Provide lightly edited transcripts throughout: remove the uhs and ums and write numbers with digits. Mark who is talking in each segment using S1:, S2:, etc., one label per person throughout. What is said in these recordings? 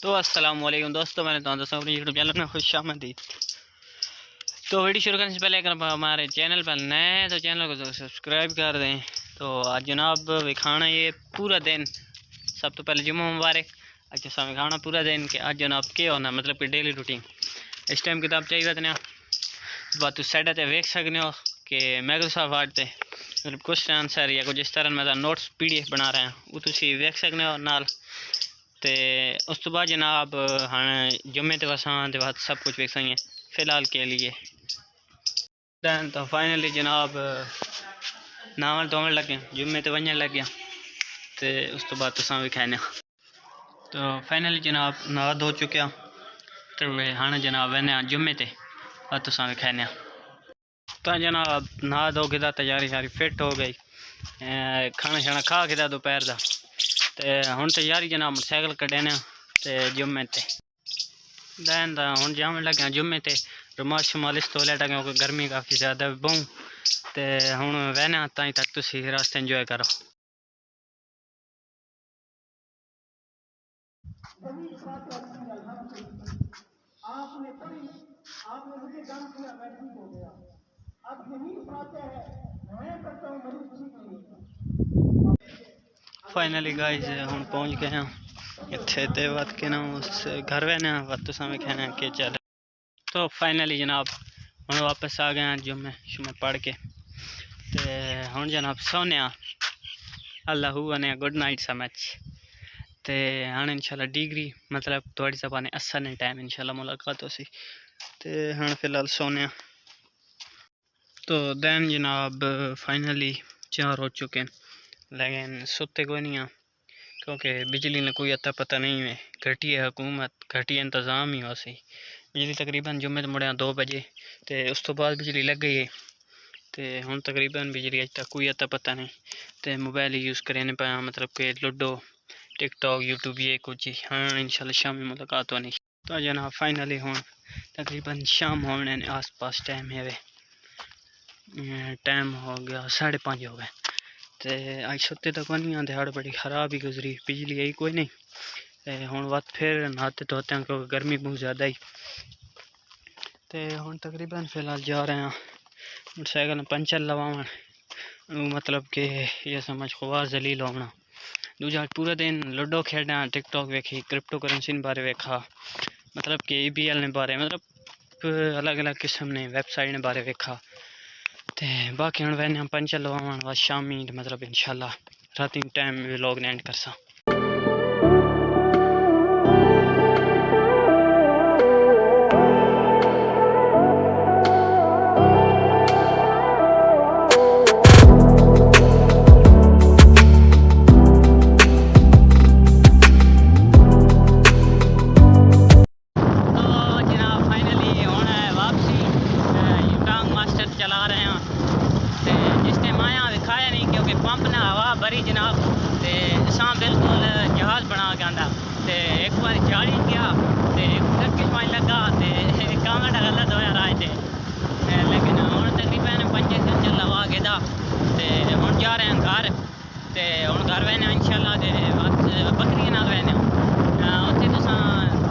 S1: तो अस्सलाम वालेकुम दोस्तों, मैंने तो दोस्तों अपने यूट्यूब चैनल में खुश आमदीद। तो वीडियो शुरू करने से पहले अगर हमारे चैनल पर नए हैं तो चैनल को सब्सक्राइब कर दें। तो आज जनाब खाना ये पूरा दिन, सब तो पहले जुम्मा मुबारक। अच्छा समय खाना पूरा दिन कि आज जनाब क्या होना, मतलब कि डेली रूटीन इस टाइम किताब चाहिए थे ना बात साइड ते वेख सकते हो कि माइक्रोसॉफ्ट वर्ड ते मतलब क्वेश्चन आंसर या कुछ इस तरह मतलब नोट्स PDF बना रहे हैं, वो तुम वेख सकते हो नाल। तो उस तो बाद जनाब हाँ जुम्मे तो वसान के बाद सब कुछ वेख सकें फ़िलहाल के लिए। दैन तो फाइनली जनाब नावल धोवन लगे, जुम्मे तो वजन लग गया। तो उस तो बाद तुसा भी खाने तो फाइनली जनाब नहा धो चुके तो हाँ जनाब वह जुम्मे ते बाद तुसा भी खाने तो जनाब नहा धो के तैयारी सारी फिट हो गई। खाना शाना खा के दोपहर का तो हुण तैयारी जनाब मोटरसाइकिल कड्ढने ते जुम्मे ते दैन हुण जावन लगे जुम्मे ते रुमाल शुमाल इस तो लेटा क्योंकि गर्मी काफ़ी ज़्यादा बहु तो हुण वहने ताई तक तुसी रास्ते इंजॉय करो। फाइनली गाइस हुण पहुंच गए हैं इत्थे ते वत के ना उस घर वहने वत तुसा भी खाने के चल। तो फाइनली जनाब हम वापस आ गए हैं जुम्मे शुम्मे पढ़ के तो हुण जनाब सोने अल्लाह ने गुड नाइट समझ तो हाँ इंशाल्लाह डिग्री मतलब थोड़ी सा ने असर ने टाइम इंशाल्लाह मुलाकात हो सी तो हाँ फिलहाल सोने। तो दैन जनाब फाइनली 4 हो चुके हैं लेकिन सोते कोई नहीं क्योंकि बिजली ने कोई अता पता नहीं है, घटी है हुकूमत, घटी इंतज़ाम ही वैसे बिजली तकरीबन जुम्मे तो मुड़िया 2 बजे तो उस तो बाद बिजली लग गई है तो हुण तकरीबन बिजली अज तक कोई अता पता नहीं। तो मोबाइल यूज़ करने पाया मतलब कि लूडो टिकटॉक यूट्यूब ये कुछ ही। हाँ इंशाल्लाह शाम में मुलाकात होनी। तो जनाब फाइनली हुण तकरीबन शाम होने आस पास टाइम है, टाइम हो गया 5:30 हो गए तो अज सुते तक नहीं दिहाड़ बड़ी ख़राब ही गुजरी, बिजली आई कोई नहीं। हुण वत फिर नहाते धोते हैं क्योंकि गर्मी बहुत ज़्यादा ही तो हुण तकरीबन फ़िलहाल जा रहे हैं मोटरसाइकिल पंचर लवावन, मतलब कि ये समझ खुआ जलील होना। दूजा पूरा दिन लूडो खेडा, टिकटॉक वेखी, क्रिप्टो करेंसी बारे वेखा, मतलब कि EBL ने बारे मतलब अलग अलग किस्म ने वेबसाइट ने बारे वेखा तो बाकी हम वह पंचर लवावन बस शामी मतलब इंशाल्लाह राती टाइम व्लॉग ने एंड करसा। चला रहे हैं तो जिस टाइम आया दिखाया नहीं क्योंकि पंप ने हवा भरी जनाब तो असा बिल्कुल जहाज बना के आंदा तो एक बार जाली गया तो एक धक्के पानी लगा तो काम गलत होया राज से लेकिन हम तकरीबन 5 दिन लवा के तो हम जा रहे हैं घर तो हम घर वहने इंशाल्लाह तो बकरियां नाल वहने उत्थे तुस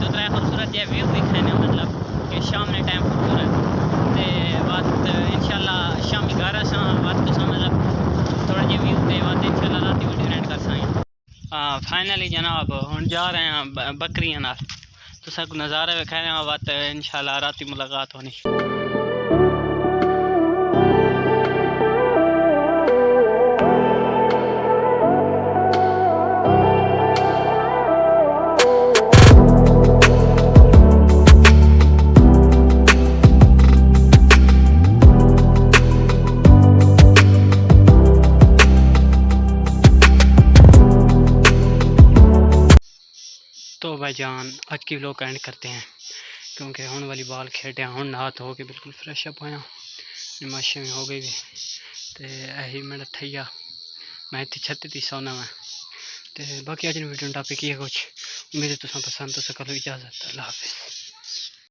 S1: 2-3 खूबसूरत जहा व्यू दिखाने मतलब कि शाम ने टाइम खूबसूरत तो बात इंशाल्लाह शामी घर आसा बात तो मतलब थोड़ा जी व्यू दे बात इंशाल्लाह रात वीडियो एंड कर सकें। फाइनली जनाब हम जा रहे हैं बकरियां नाल तो सब नज़ारा विखाने बात इंशाल्लाह रात मुलाकात होनी। तो भाईजान आज की व्लॉग एंड करते हैं क्योंकि हुण वाली बॉल खेडे हुण नहा धो के बिल्कुल फ्रेश अप होया, नमाशे में हो गई भी तो यही मेरा ठैया मैं इतनी छत थी सोना में तो बाकी अज वीडियो टॉपिक ये कुछ उम्मीद है तुम पसंद तो करो। इजाज़त, अल्लाह हाफिज़।